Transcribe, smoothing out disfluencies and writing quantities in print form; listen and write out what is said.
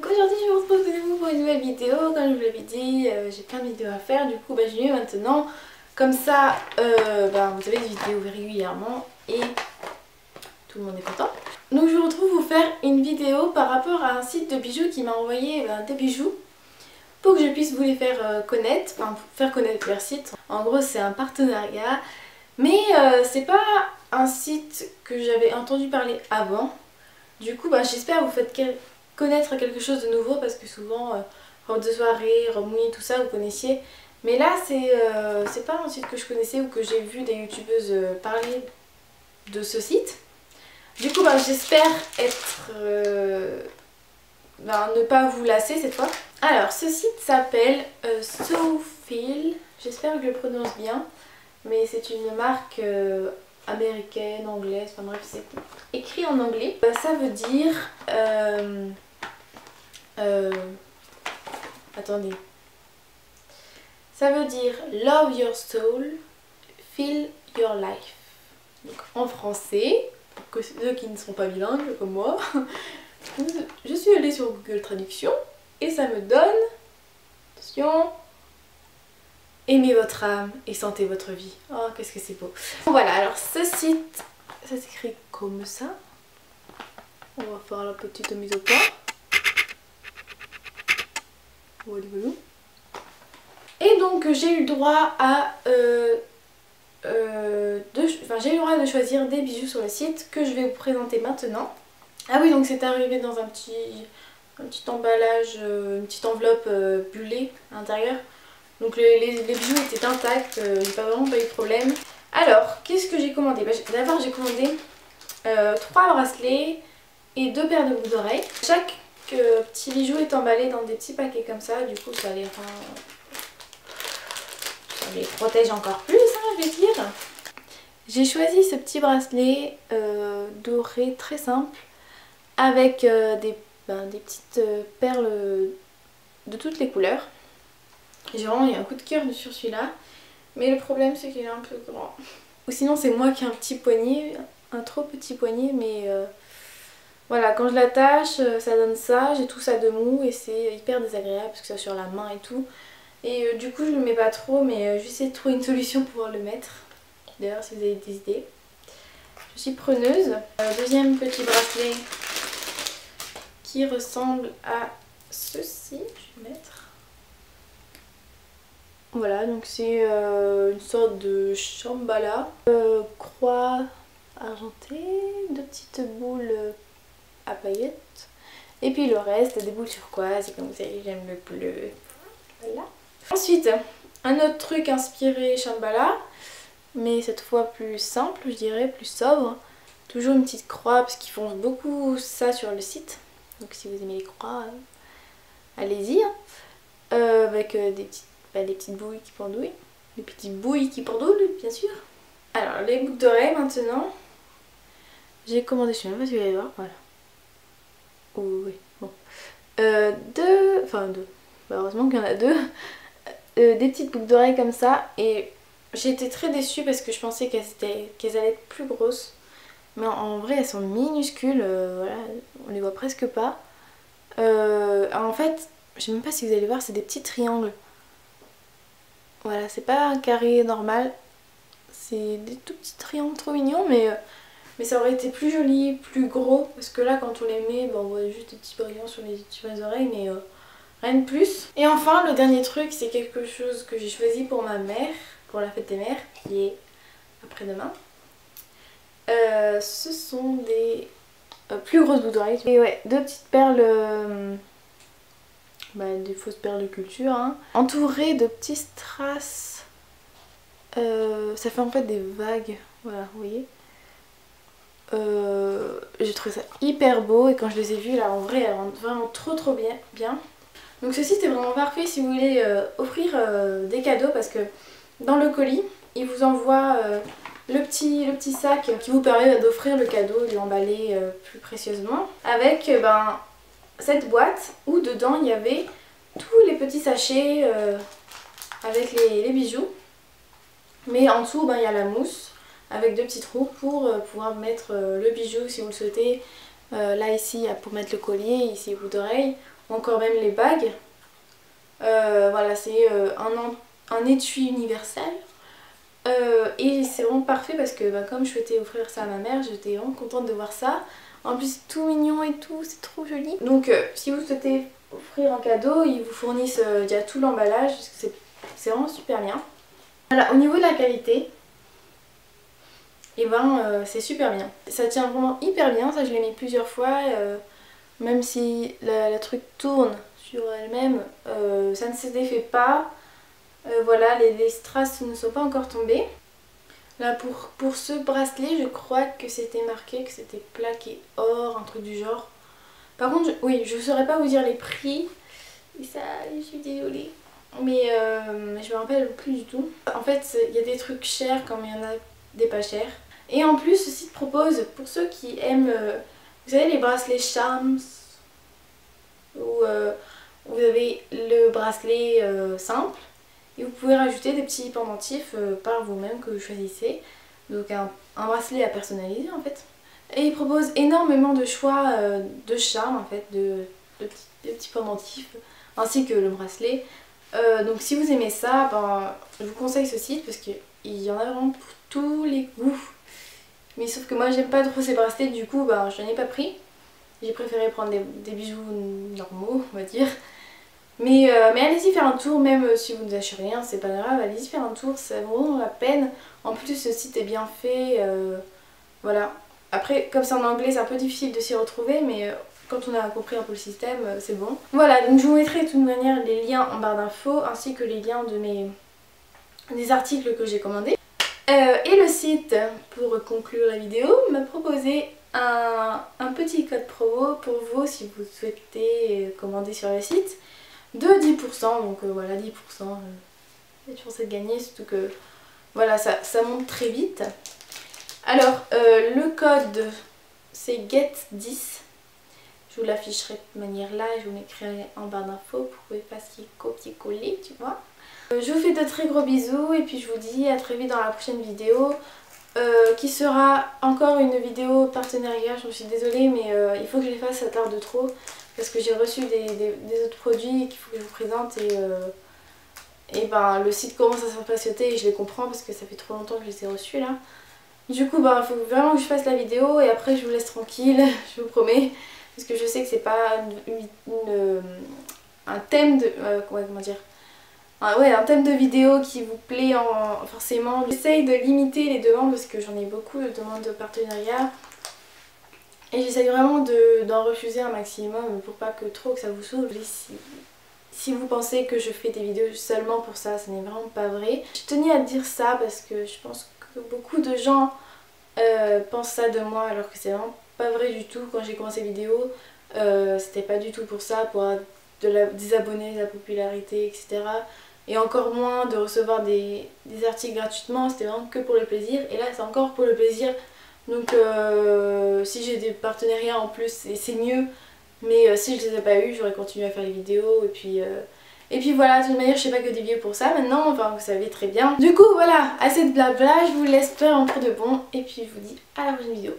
Donc aujourd'hui je vous retrouve de nouveau pour une nouvelle vidéo. Comme je vous l'avais dit, j'ai plein de vidéos à faire. Du coup je vais maintenant. Comme ça vous avez des vidéos régulièrement et tout le monde est content. Donc je vous retrouve pour vous faire une vidéo par rapport à un site de bijoux qui m'a envoyé des bijoux pour que je puisse vous les faire connaître, enfin faire connaître leur site. En gros c'est un partenariat, mais c'est pas un site que j'avais entendu parler avant. Du coup j'espère vous faites connaître quelque chose de nouveau, parce que souvent robe de soirée, robe mouillée, tout ça vous connaissiez. Mais là c'est pas un site que je connaissais ou que j'ai vu des youtubeuses parler de ce site. Du coup j'espère être ne pas vous lasser cette fois. Alors ce site s'appelle Sewfeel, j'espère que je le prononce bien, mais c'est une marque américaine, anglaise, enfin bref c'est écrit en anglais. Ça veut dire attendez, ça veut dire love your soul, feel your life. Donc en français, pour ceux qui ne sont pas bilingues comme moi, je suis allée sur Google Traduction et ça me donne, attention, aimez votre âme et sentez votre vie. Oh qu'est-ce que c'est beau. Voilà, alors ce site, ça s'écrit comme ça. On va faire la petite mise au point. Voilà. Et donc j'ai eu le droit à j'ai eu le droit de choisir des bijoux sur le site que je vais vous présenter maintenant. Ah oui, donc c'est arrivé dans un petit emballage, une petite enveloppe bullée à l'intérieur. Donc les bijoux étaient intacts, j'ai vraiment pas eu de problème. Alors, qu'est-ce que j'ai commandé? D'abord j'ai commandé 3 bracelets et 2 paires de boucles d'oreilles. Chaque petit bijou est emballé dans des petits paquets comme ça, du coup ça les protège encore plus, hein, je vais dire. J'ai choisi ce petit bracelet doré très simple avec des petites perles de toutes les couleurs. J'ai vraiment eu un coup de cœur sur celui-là, mais le problème c'est qu'il est un peu grand. Ou sinon c'est moi qui ai un petit poignet, un trop petit poignet, mais voilà, quand je l'attache ça donne ça, j'ai tout ça de mou et c'est hyper désagréable parce que ça sur la main et tout. Et du coup je le mets pas trop, mais j'essaie de trouver une solution pour pouvoir le mettre. D'ailleurs si vous avez des idées, je suis preneuse. Deuxième petit bracelet qui ressemble à ceci, je vais mettre. Voilà, donc c'est une sorte de chambala, croix argentée, 2 petites boules à paillettes, et puis le reste des boules turquoises, et comme vous savez j'aime le bleu. Voilà. Ensuite, un autre truc inspiré Shambhala, mais cette fois plus simple, je dirais, plus sobre. Toujours une petite croix, parce qu'ils font beaucoup ça sur le site. Donc si vous aimez les croix, allez-y. Avec des petites bouilles qui pendouillent. Des petites bouilles qui pendouillent, bien sûr. Alors, les boucles d'oreilles maintenant. J'ai commandé, je sais même pas si vous allez voir, voilà. Oh, oui, bon. Deux. Heureusement qu'il y en a 2. Des petites boucles d'oreilles comme ça, et j'ai été très déçue parce que je pensais qu'elles allaient être plus grosses, mais en vrai elles sont minuscules, voilà, on les voit presque pas. En fait je sais même pas si vous allez voir, c'est des petits triangles, voilà, c'est pas un carré normal, c'est des tout petits triangles trop mignons, mais ça aurait été plus joli, plus gros, parce que là quand on les met, on voit juste des petits brillants sur les oreilles, mais rien de plus. Et enfin le dernier truc, c'est quelque chose que j'ai choisi pour ma mère, pour la fête des mères, qui est après-demain. Ce sont des plus grosses boucles d'oreilles. Et ouais, 2 petites perles, des fausses perles de culture, hein, entourées de petits strass. Ça fait en fait des vagues, voilà, vous voyez. J'ai trouvé ça hyper beau, et quand je les ai vus là en vrai, elles rendent vraiment trop bien. Donc ce site est vraiment parfait si vous voulez offrir des cadeaux, parce que dans le colis, il vous envoie le petit sac qui vous permet d'offrir le cadeau, de l'emballer plus précieusement. Avec cette boîte où dedans il y avait tous les petits sachets avec les bijoux. Mais en dessous il y a la mousse avec 2 petits trous pour pouvoir mettre le bijou si vous le souhaitez Là ici pour mettre le collier, ici les boucles d'oreilles, ou encore même les bagues. Voilà, c'est un étui universel. Et c'est vraiment parfait parce que comme je souhaitais offrir ça à ma mère, j'étais vraiment contente de voir ça. En plus c'est tout mignon et tout, c'est trop joli. Donc si vous souhaitez offrir un cadeau, ils vous fournissent déjà tout l'emballage, c'est vraiment super bien. Voilà, au niveau de la qualité, et c'est super bien. Ça tient vraiment hyper bien, ça je l'ai mis plusieurs fois, même si la truc tourne sur elle-même, ça ne se défait pas. Voilà, les strass ne sont pas encore tombés. Là pour ce bracelet, je crois que c'était marqué que c'était plaqué or, un truc du genre. Par contre, oui, je ne saurais pas vous dire les prix. Et ça, je suis désolée. Mais je me rappelle plus du tout. En fait, il y a des trucs chers comme il y en a des pas chers. Et en plus, ce site propose, pour ceux qui aiment, vous savez, les bracelets Charms, où vous avez le bracelet simple. Et vous pouvez rajouter des petits pendentifs par vous-même que vous choisissez. Donc un bracelet à personnaliser en fait. Et il propose énormément de choix de charmes en fait, de petits pendentifs, ainsi que le bracelet. Donc si vous aimez ça, je vous conseille ce site parce qu'il y en a vraiment pour tous les goûts. Mais sauf que moi j'aime pas trop ces bracelets, du coup je n'en ai pas pris. J'ai préféré prendre des bijoux normaux, on va dire. Mais allez-y faire un tour, même si vous ne achetez rien, c'est pas grave, allez-y faire un tour, ça vaut vraiment la peine. En plus ce site est bien fait, voilà. Après, comme c'est en anglais, c'est un peu difficile de s'y retrouver, mais quand on a compris un peu le système, c'est bon. Voilà, donc je vous mettrai de toute manière les liens en barre d'infos, ainsi que les liens des articles que j'ai commandés. Et le site, pour conclure la vidéo, m'a proposé un petit code promo pour vous si vous souhaitez commander sur le site de 10%, donc voilà 10%, il y a toujours cette gagner, surtout que voilà ça monte très vite. Alors le code c'est GET10, je vous l'afficherai de cette manière là, je vous mettrai en barre d'infos pour que vous fassiez copier-coller, tu vois. Je vous fais de très gros bisous et puis je vous dis à très vite dans la prochaine vidéo qui sera encore une vidéo partenariat. Je me suis désolée mais il faut que je les fasse, ça tarde trop parce que j'ai reçu des autres produits qu'il faut que je vous présente et le site commence à s'impatienter et je les comprends parce que ça fait trop longtemps que je les ai reçus là. Du coup il faut vraiment que je fasse la vidéo et après je vous laisse tranquille, je vous promets, parce que je sais que c'est pas un thème de... comment dire, un thème de vidéo qui vous plaît forcément. J'essaye de limiter les demandes parce que j'en ai beaucoup de demandes de partenariat. Et j'essaye vraiment d'en refuser un maximum pour pas que ça vous saoule. Si vous pensez que je fais des vidéos seulement pour ça, ce n'est vraiment pas vrai. Je tenais à dire ça parce que je pense que beaucoup de gens pensent ça de moi alors que c'est vraiment pas vrai du tout. Quand j'ai commencé les vidéos, c'était pas du tout pour ça, pour des abonnés, de la popularité, etc. Et encore moins de recevoir des articles gratuitement, c'était vraiment que pour le plaisir. Et là c'est encore pour le plaisir. Donc si j'ai des partenariats en plus c'est mieux. Mais si je les ai pas eu, j'aurais continué à faire les vidéos et puis voilà, de toute manière je fais pas que des vidéos pour ça maintenant, enfin vous savez très bien. Du coup voilà, assez de blabla, je vous laisse faire un tour de bon et puis je vous dis à la prochaine vidéo.